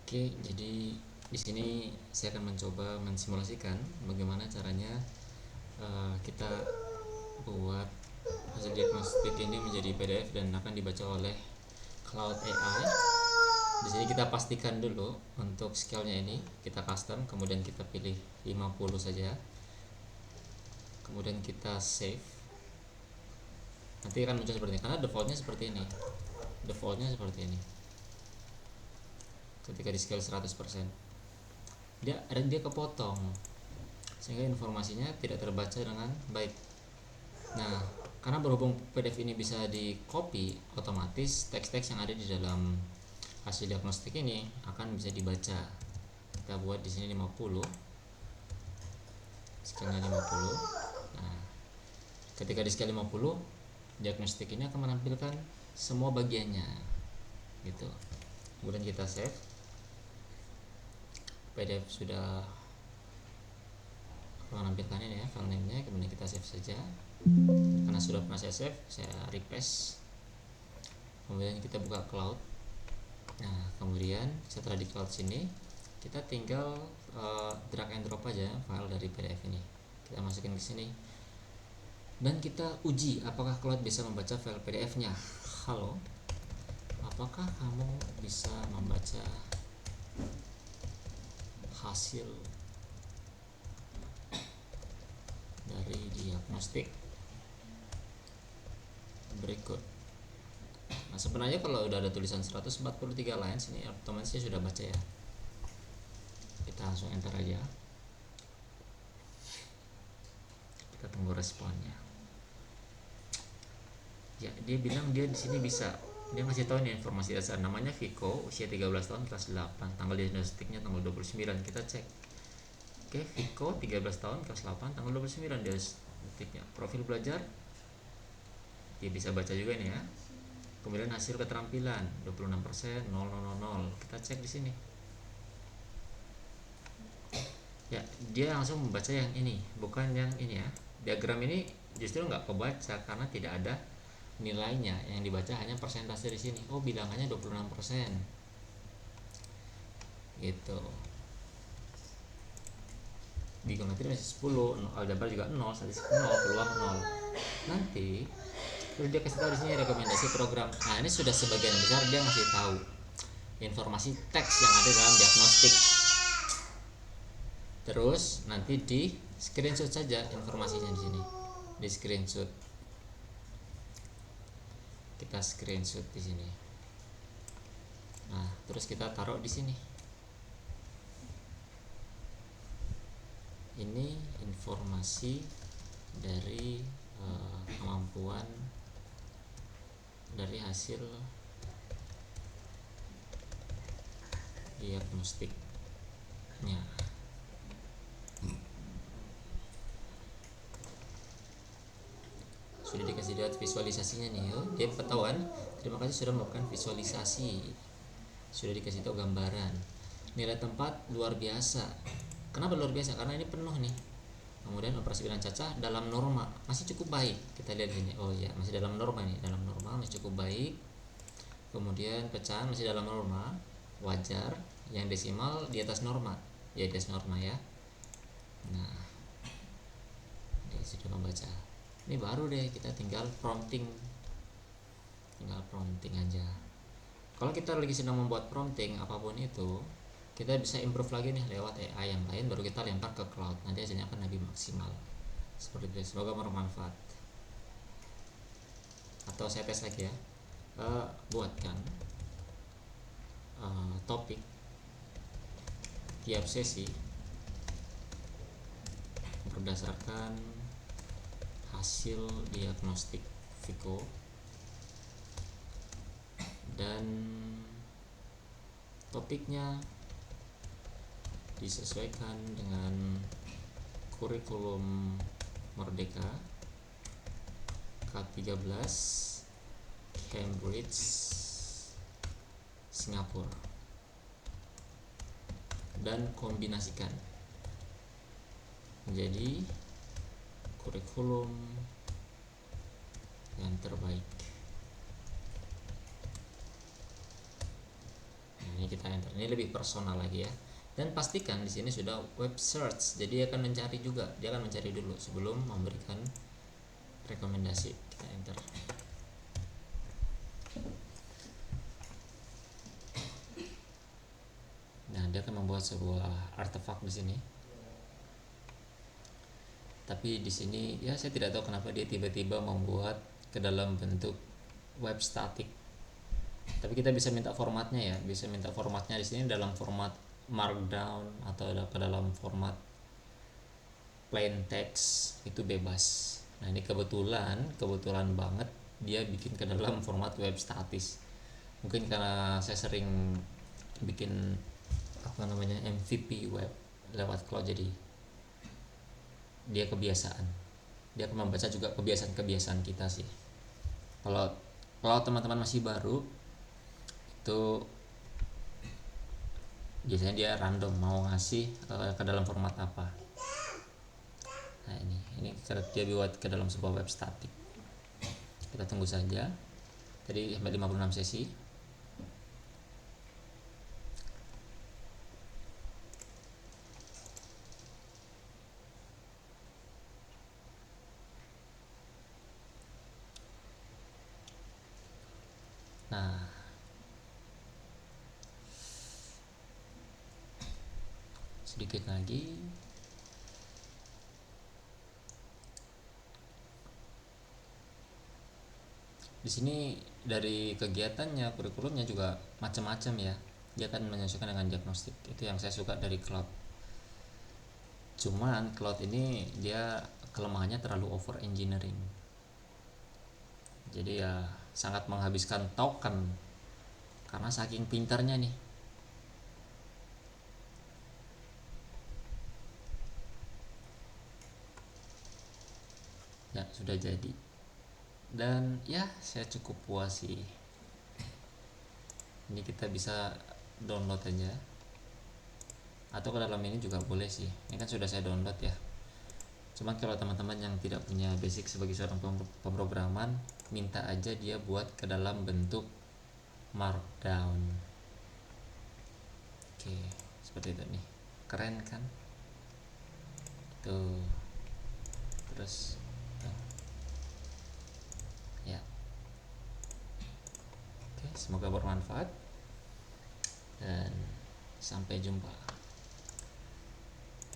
Oke, jadi di sini saya akan mencoba mensimulasikan bagaimana caranya kita buat hasil diagnostik ini menjadi PDF dan akan dibaca oleh Cloud AI. Di sini kita pastikan dulu untuk scale-nya ini kita custom, kemudian kita pilih 50 saja. Kemudian kita save. Nanti akan muncul seperti ini karena defaultnya seperti ini. Defaultnya seperti ini. Ketika di scale 100%, dia kepotong sehingga informasinya tidak terbaca dengan baik. Nah, karena berhubung PDF ini bisa di copy, otomatis teks-teks yang ada di dalam hasil diagnostik ini akan bisa dibaca. Kita buat di sini 50, skala 50. Nah, ketika di skala 50, diagnostik ini akan menampilkan semua bagiannya gitu. Kemudian kita save. PDF sudah menampilkan ini ya, file name-nya. Kemudian kita save saja. Karena sudah pernah saya save, saya refresh. Kemudian kita buka cloud. Nah, kemudian setelah di cloud sini kita tinggal drag and drop aja file dari PDF ini. Kita masukin ke sini. Dan kita uji apakah cloud bisa membaca file PDF-nya. Halo. Apakah kamu bisa membaca hasil dari diagnostik berikut? Nah, sebenarnya kalau udah ada tulisan 143 lines ini otomatis sudah baca ya. Kita langsung enter aja. Kita tunggu responnya. Ya, dia bilang dia di sini bisa. Dia ngasih tahu nih informasi dasar, namanya Viko, usia 13 tahun, kelas 8, tanggal diagnostiknya tanggal 29. Kita cek. Oke, Viko 13 tahun, kelas 8, tanggal 29 diagnostiknya. Profil belajar dia bisa baca juga nih ya. Kemudian hasil keterampilan 26%, 000. Kita cek di sini. Ya, dia langsung membaca yang ini, bukan yang ini ya. Diagram ini justru nggak kebaca karena tidak ada nilainya, yang dibaca hanya persentase di sini. Oh, bilangannya 26%. Gitu. Di geometri masih 10, aljabar juga 0, statistik 0, peluang 0. Nanti terus dia kasih tahu di sini rekomendasi program. Nah, ini sudah sebagian besar dia ngasih tahu informasi teks yang ada dalam diagnostik. Terus nanti di screenshot saja informasinya di sini. Di screenshot. Kita screenshot di sini. Nah, terus kita taruh di sini. Ini informasi dari kemampuan dari hasil diagnostiknya. Sudah dikasih lihat visualisasinya nih ya. Dia ketahuan, terima kasih sudah melakukan visualisasi. Sudah dikasih tahu gambaran. Nilai tempat luar biasa. Kenapa luar biasa? Karena ini penuh nih. Kemudian operasi bilangan cacah dalam norma masih cukup baik. Kita lihat ini. Oh ya, masih dalam norma nih. Dalam norma masih cukup baik. Kemudian pecahan masih dalam norma, wajar. Yang desimal di atas norma. Ya, di atas norma ya. Nah, dia sudah membaca. Ini baru deh, kita tinggal prompting aja. Kalau kita lagi sedang membuat prompting apapun itu, kita bisa improve lagi nih lewat AI yang lain, baru kita lempar ke cloud, nanti hasilnya akan lebih maksimal. Seperti itu. Semoga bermanfaat. Atau saya tes lagi ya. Buatkan topik tiap sesi berdasarkan hasil diagnostik Viko dan topiknya disesuaikan dengan kurikulum Merdeka K13 Cambridge Singapura dan kombinasikan menjadi kurikulum yang terbaik. Ini ini kita enter. Ini lebih personal lagi ya. Dan pastikan di sini sudah web search. Jadi dia akan mencari juga. Dia akan mencari dulu sebelum memberikan rekomendasi. Kita enter. Nah, dia akan membuat sebuah artefak di sini. Tapi di sini ya saya tidak tahu kenapa dia tiba-tiba membuat ke dalam bentuk web static. Tapi kita bisa minta formatnya ya, bisa minta formatnya di sini dalam format markdown atau ke dalam format plain text, itu bebas. Nah, ini kebetulan banget dia bikin ke dalam format web statis. Mungkin karena saya sering bikin MVP web lewat cloud, jadi dia kebiasaan. Dia akan membaca juga kebiasaan kita sih. Kalau teman-teman masih baru, itu biasanya dia random mau ngasih ke dalam format apa. Nah, ini dia buat ke dalam sebuah web static. Kita tunggu saja. Tadi sampai 56 sesi. Nah, sedikit lagi. Di sini dari kegiatannya, kurikulumnya juga macam-macam ya. Dia akan menyesuaikan dengan diagnostik. Itu yang saya suka dari cloud. Cuman cloud ini dia kelemahannya terlalu over engineering. Jadi ya sangat menghabiskan token karena saking pintarnya nih. Ya, sudah jadi. Dan ya saya cukup puas sih. Ini kita bisa download aja, atau ke dalam ini juga boleh sih. Ini kan sudah saya download ya. Cuma kalau teman-teman yang tidak punya basic sebagai seorang pemrograman, minta aja dia buat ke dalam bentuk markdown. Oke, seperti itu nih. Keren kan? Tuh. Terus ya. Oke, semoga bermanfaat dan sampai jumpa.